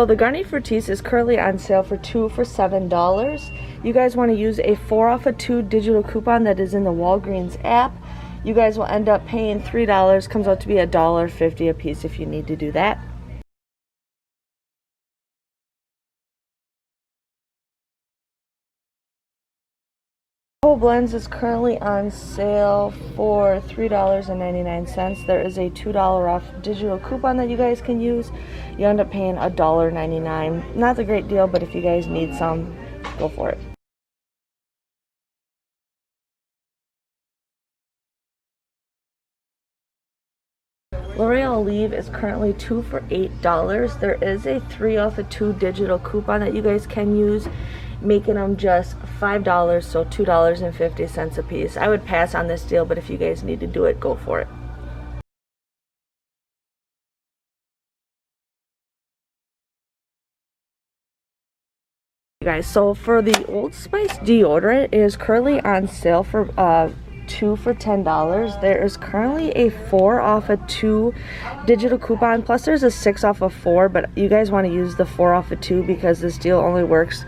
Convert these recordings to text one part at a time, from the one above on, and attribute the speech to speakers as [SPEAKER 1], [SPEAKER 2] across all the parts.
[SPEAKER 1] So the Garnier Fructis is currently on sale for 2 for $7. You guys want to use a 4 off of 2 digital coupon that is in the Walgreens app. You guys will end up paying $3. Comes out to be $1.50 a piece if you need to do that. Whole Blends is currently on sale for $3.99. There is a $2 off digital coupon that you guys can use. You end up paying $1.99. Not a great deal, but if you guys need some, go for it. LOreal Leave is currently 2 for $8. There is a 3 off of 2 digital coupon that you guys can use, making them just $5, so $2.50 a piece. I would pass on this deal, but if you guys need to do it, go for it. Guys, so for the Old Spice deodorant, it is currently on sale for 2 for $10. There is currently a 4 off of 2 digital coupon, plus there's a 6 off of 4, but you guys want to use the 4 off of 2 because this deal only works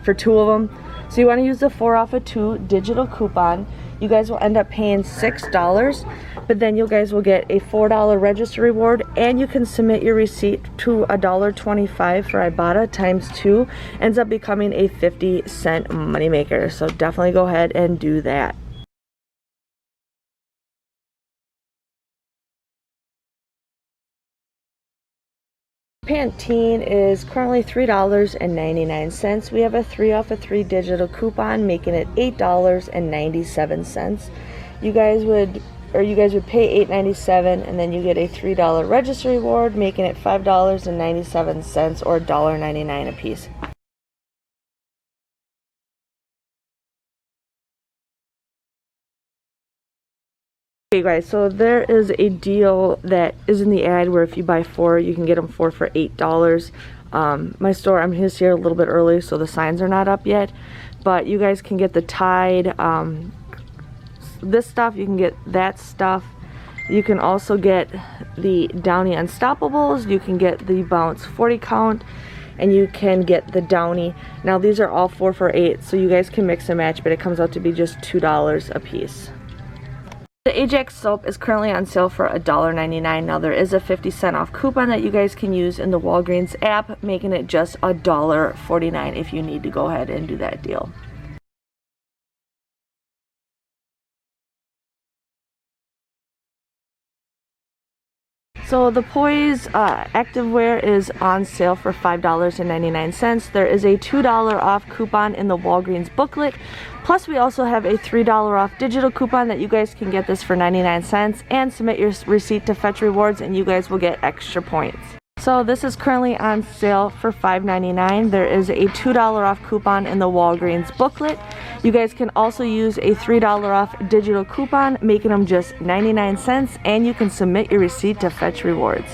[SPEAKER 1] for 2 of them. So you want to use the 4 off of 2 digital coupon. You guys will end up paying $6, but then you guys will get a $4 register reward, and you can submit your receipt to $1.25 for Ibotta times 2. Ends up becoming a 50-cent moneymaker. So definitely go ahead and do that. Pantene is currently $3.99. We have a 3 off of 3 digital coupon, making it $8.97. You guys would pay $8.97, and then you get a $3 register reward, making it $5.97 or $1.99 a piece. Okay guys, so there is a deal that is in the ad where if you buy 4, you can get them 4 for $8. My store, I'm just here a little bit early, so the signs are not up yet, but you guys can get the Tide, this stuff, you can get that stuff. You can also get the Downy Unstoppables, you can get the Bounce 40 count, and you can get the Downy. Now these are all 4 for $8, so you guys can mix and match, but it comes out to be just $2 a piece. The Ajax soap is currently on sale for $1.99. Now there is a 50-cent off coupon that you guys can use in the Walgreens app, making it just $1.49 if you need to go ahead and do that deal. So the Poise activewear is on sale for $5.99. There is a $2 off coupon in the Walgreens booklet. Plus we also have a $3 off digital coupon that you guys can get this for 99 cents and submit your receipt to fetch rewards, and you guys will get extra points. So this is currently on sale for $5.99. There is a $2 off coupon in the Walgreens booklet. You guys can also use a $3 off digital coupon, making them just 99 cents, and you can submit your receipt to fetch rewards.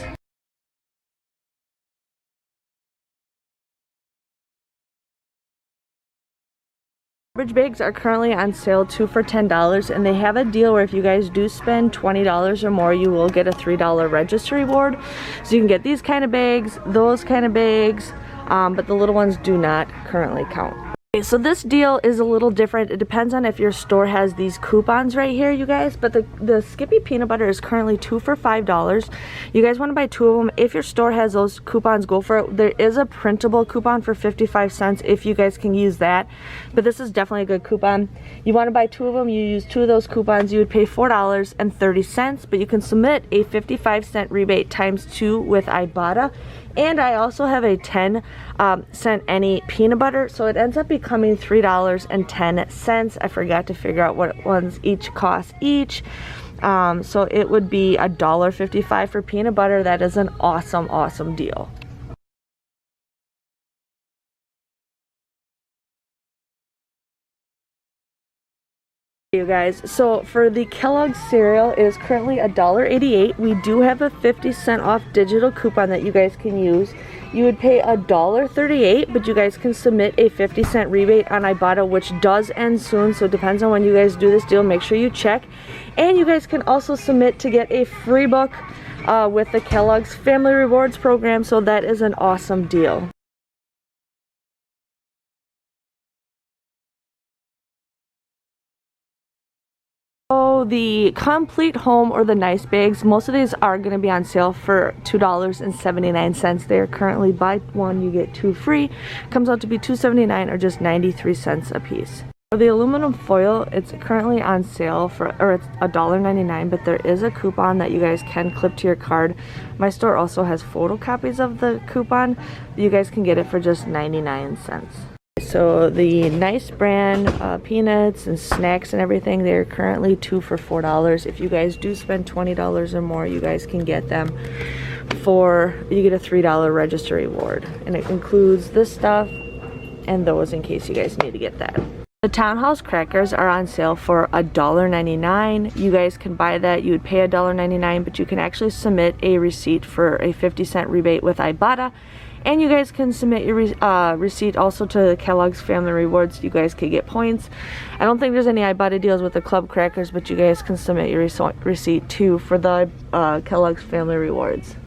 [SPEAKER 1] Garbage bags are currently on sale 2 for $10, and they have a deal where if you guys do spend $20 or more, you will get a $3 register reward. So you can get these kind of bags, those kind of bags, but the little ones do not currently count. Okay, so this deal is a little different. It depends on if your store has these coupons right here, you guys, but the Skippy peanut butter is currently 2 for $5. You guys want to buy 2 of them. If your store has those coupons, go for it. There is a printable coupon for 55 cents if you guys can use that, but this is definitely a good coupon. You want to buy 2 of them, you use 2 of those coupons, you would pay $4.30, but you can submit a 55-cent rebate times 2 with Ibotta. And I also have a 10-cent any peanut butter, so it ends up becoming $3.10. I forgot to figure out what ones each cost each. So it would be $1.55 for peanut butter. That is an awesome deal. You guys, so for the Kellogg's cereal, it is currently $1.88. We do have a 50-cent off digital coupon that you guys can use. You would pay $1.38, but you guys can submit a 50-cent rebate on Ibotta, which does end soon, so it depends on when you guys do this deal. Make sure you check. And you guys can also submit to get a free book with the Kellogg's Family Rewards program, so that is an awesome deal. So the complete home or the nice bags, most of these are going to be on sale for $2.79. They are currently buy one you get two free. Comes out to be $2.79 or just 93 cents a piece. For the aluminum foil, it's currently on sale for, or it's $1.99, but there is a coupon that you guys can clip to your card. My store also has photocopies of the coupon. You guys can get it for just 99 cents. So the Nice brand peanuts and snacks and everything, they're currently 2 for $4. If you guys do spend $20 or more, you guys can get them for, you get a $3 register reward, and it includes this stuff and those in case you guys need to get that. The Townhouse crackers are on sale for $1.99. You guys can buy that. You would pay $1.99, but you can actually submit a receipt for a 50-cent rebate with Ibotta. And you guys can submit your receipt also to the Kellogg's Family Rewards. You guys could get points. I don't think there's any Ibotta deals with the club crackers, but you guys can submit your receipt too for the Kellogg's Family Rewards.